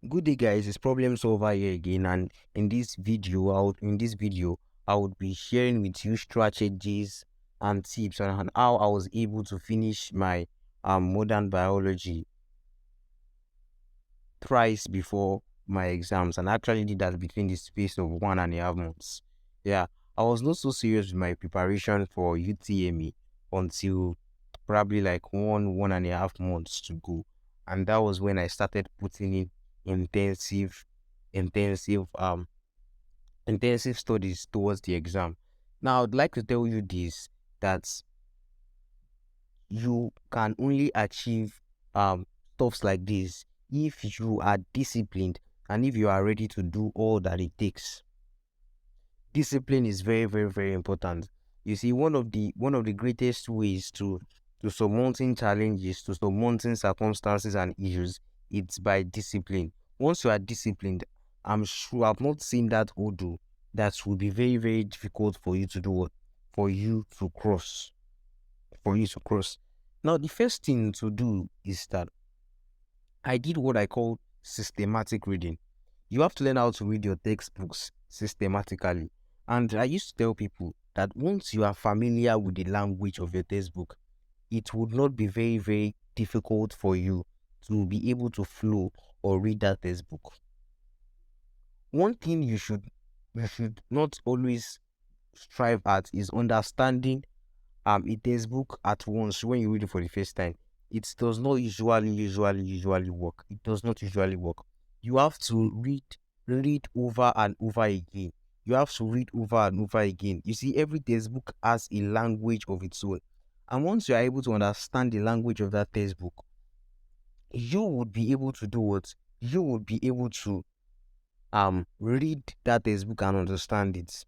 Good day, guys. It's Problem Solver here again, and in this video, I would be sharing with you strategies and tips on how I was able to finish my modern biology thrice before my exams, and I actually did that between the space of 1.5 months. Yeah, I was not so serious with my preparation for UTME until probably like 1.5 months to go, and that was when I started putting in intensive, intensive, intensive studies towards the exam. Now, I'd like to tell you this, that you can only achieve stuffs like this if you are disciplined and if you are ready to do all that it takes. Discipline is very, very, very important. You see, one of the greatest ways to surmounting challenges, to surmounting circumstances and issues, it's by discipline. Once you are disciplined, I'm sure I've not seen that hurdle that will be very, very difficult for you to do what, for you to cross, for you to cross. Now, the first thing to do is that I did what I call systematic reading. You have to learn how to read your textbooks systematically. And I used to tell people that once you are familiar with the language of your textbook, it would not be very, very difficult for you to be able to flow or read that textbook. One thing you should not always strive at is understanding a textbook at once when you read it for the first time. It does not usually work. It does not usually work. You have to read over and over again. You have to read over and over again. You see, every textbook has a language of its own. And once you are able to understand the language of that textbook, you would be able to do what? You would be able to read that textbook and understand it.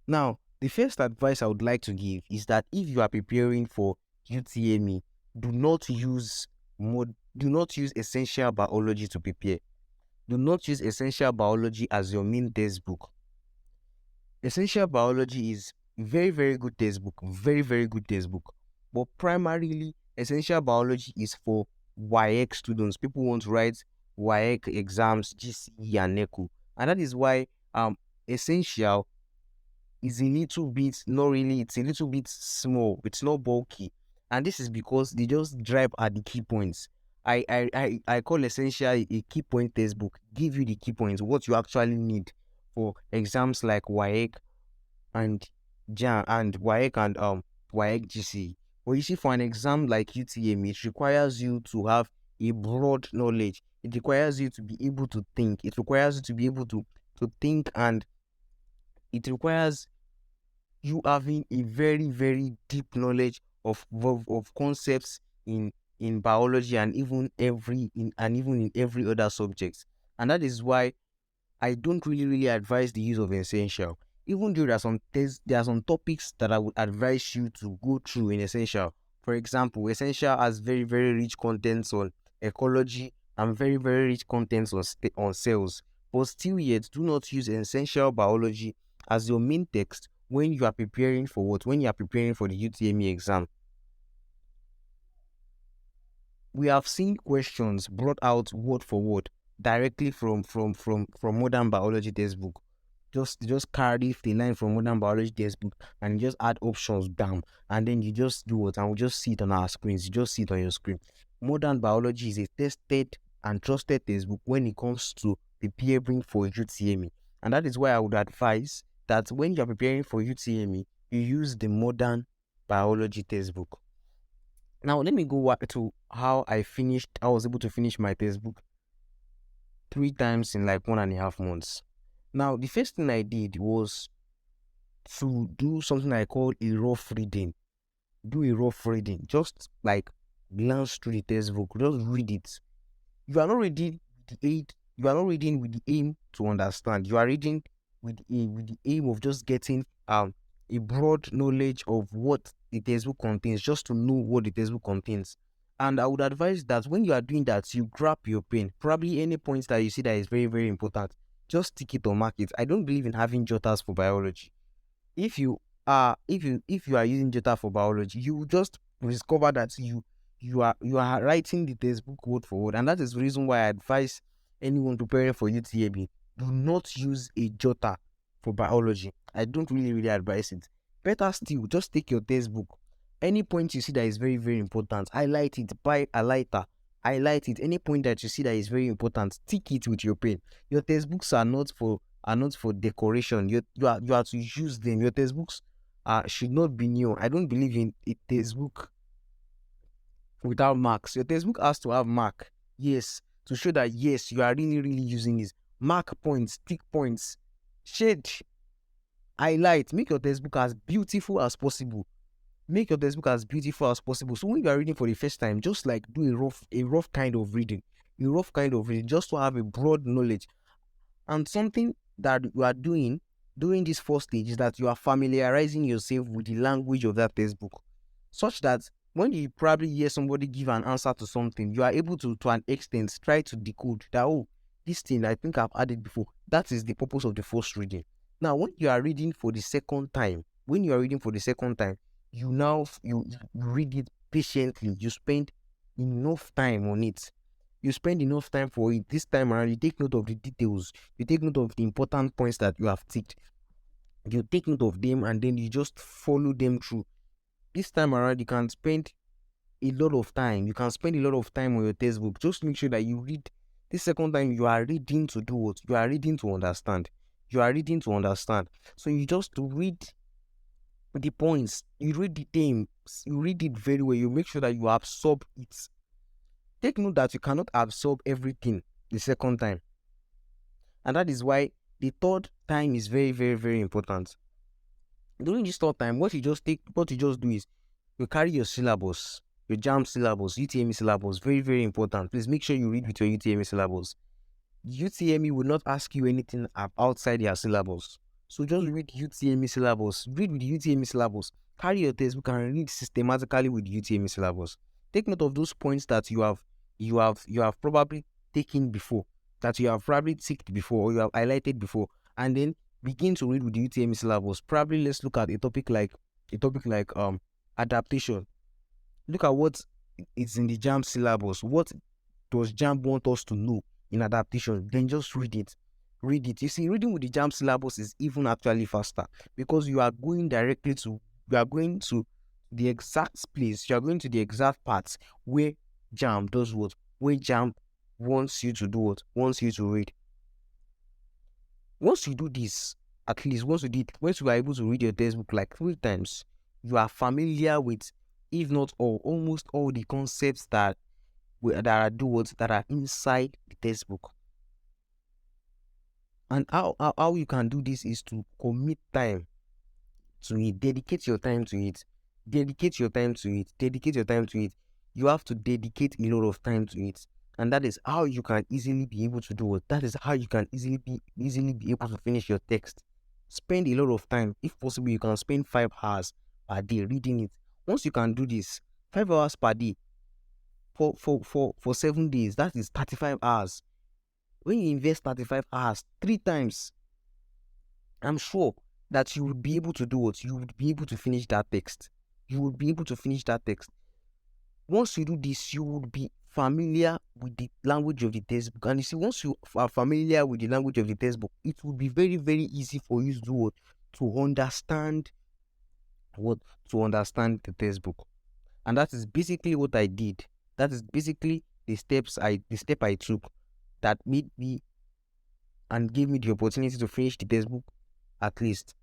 Now, the first advice I would like to give is that if you are preparing for UTME, do not use do not use essential biology to prepare. Do not use essential biology as your main textbook. Essential biology is very, very good textbook, very, very good textbook. But primarily, essential biology is for WAEC students. People want to write WAEC exams, GCE and NECO. And that is why essential is a little bit, not really, it's a little bit small, it's not bulky. And this is because they just drive at the key points. I call essential a key point textbook. Give you the key points, what you actually need for exams like WAEC and JAM and WAEC and WAEC GC. But you see, for an exam like UTM, it requires you to have a broad knowledge. It requires you to be able to think. It requires you to be able to think, and it requires you having a very, very deep knowledge of concepts in biology and even in every other subject. And that is why I don't really advise the use of essential. Even though there are some topics that I would advise you to go through in essential. For example, essential has very, very rich contents on ecology and very, very rich contents on cells. But still yet, do not use essential biology as your main text when you are preparing for what? When you are preparing for the UTME exam. We have seen questions brought out word for word directly from modern biology textbook. Just carry the line from modern biology textbook and just add options down, and then you just do it, and we just see it on our screens. You just see it on your screen. Modern biology is a tested and trusted textbook when it comes to preparing for UTME, and that is why I would advise that when you are preparing for UTME, you use the modern biology textbook. Now let me go to how I was able to finish my textbook 3 times in like 1.5 months. Now, the first thing I did was to do something I call a rough reading. Do a rough reading. Just like glance through the textbook. Just read it. You are not reading with the aid. You are not reading with the aim to understand. You are reading with the aim of just getting a broad knowledge of what the textbook contains, just to know what the textbook contains. And I would advise that when you are doing that, you grab your pen. Probably any points that you see that is very, very important, just stick it or mark it. I don't believe in having jotters for biology. If you are using jotter for biology, you will just discover that you are writing the textbook word for word, and that is the reason why I advise anyone preparing for UTME, do not use a jotter for biology. I don't really advise it. Better still, just take your textbook. Any point you see that is very, very important, highlight it, buy a lighter, highlight it. Any point that you see that is very important, tick it with your pen. Your textbooks are not for decoration. You are to use them. Your textbooks should not be new. I don't believe in a textbook without marks. Your textbook has to have mark. Yes, to show that yes, you are really using this. Mark points, tick points, shade, highlight. Make your textbook as beautiful as possible. Make your textbook as beautiful as possible. So when you are reading for the first time, just like do a rough kind of reading, just to have a broad knowledge. And something that you are doing during this first stage is that you are familiarizing yourself with the language of that textbook, such that when you probably hear somebody give an answer to something, you are able to an extent, try to decode that, oh, this thing, I think I've had it before. That is the purpose of the first reading. Now, when you are reading for the second time, you read it patiently. You spend enough time on it. You spend enough time for it. This time around, you take note of the details. You take note of the important points that you have ticked. You take note of them and then you just follow them through. This time around, you can spend a lot of time. You can spend a lot of time on your textbook. Just make sure that you read. This second time, you are reading to do what? You are reading to understand. You are reading to understand. So you just read the points. You read the themes. You read it very well. You make sure that you absorb it. Take note that you cannot absorb everything the second time. And that is why the third time is very, very important. During this third time, what you just do is you carry your syllabus, your JAMB syllabus, UTME syllabus. Very, very important. Please make sure you read with your UTME syllabus. UTME will not ask you anything outside their syllabus. So just read UTME syllabus. Read with the UTME syllabus. Carry your textbook and read systematically with UTME syllabus. Take note of those points that you have probably taken before, that you have probably ticked before, or you have highlighted before, and then begin to read with the UTME syllabus. Probably let's look at a topic like adaptation. Look at what is in the JAMB syllabus. What does JAMB want us to know in adaptation? Then just read it. Read it. You see, reading with the JAMB syllabus is even actually faster, because you are going to the exact place, you are going to the exact parts where JAMB does what? Where JAMB wants you to do what? Wants you to read. Once you do this, at least once you are able to read your textbook like 3 times, you are familiar with, if not all, almost all the concepts that are inside the textbook. And how you can do this is to commit time to it. Dedicate your time to it. You have to dedicate a lot of time to it. And that is how you can easily be able to do it. That is how you can easily be able to finish your text. Spend a lot of time. If possible, you can spend 5 hours per day reading it. Once you can do this, 5 hours per day for 7 days, that is 35 hours. When you invest 35 hours 3 times, I'm sure that you would be able to do what? You would be able to finish that text. Once you do this, you would be familiar with the language of the textbook. And you see, once you are familiar with the language of the textbook, it will be very, very easy for you to do what? To understand the textbook. And that is basically what I did. That is basically the step I took that made me and gave me the opportunity to finish the textbook at least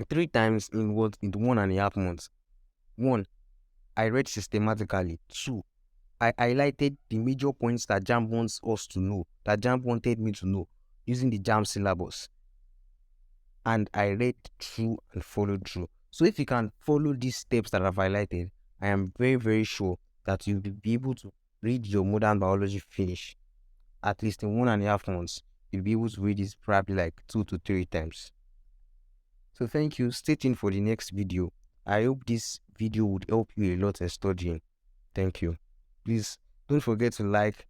3 times in 1.5 months. 1, I read systematically. 2, I highlighted the major points that JAMB wants us to know, that JAMB wanted me to know, using the JAMB syllabus. And I read through and followed through. So if you can follow these steps that I've highlighted, I am very, very sure that you'll be able to read your modern biology finish at least in 1.5 months. You'll be able to read this probably like 2 to 3 times. So thank you. Stay tuned for the next video. I hope this video would help you a lot in studying. Thank you. Please don't forget to like,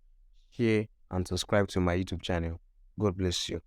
share, and subscribe to my YouTube channel. God bless you.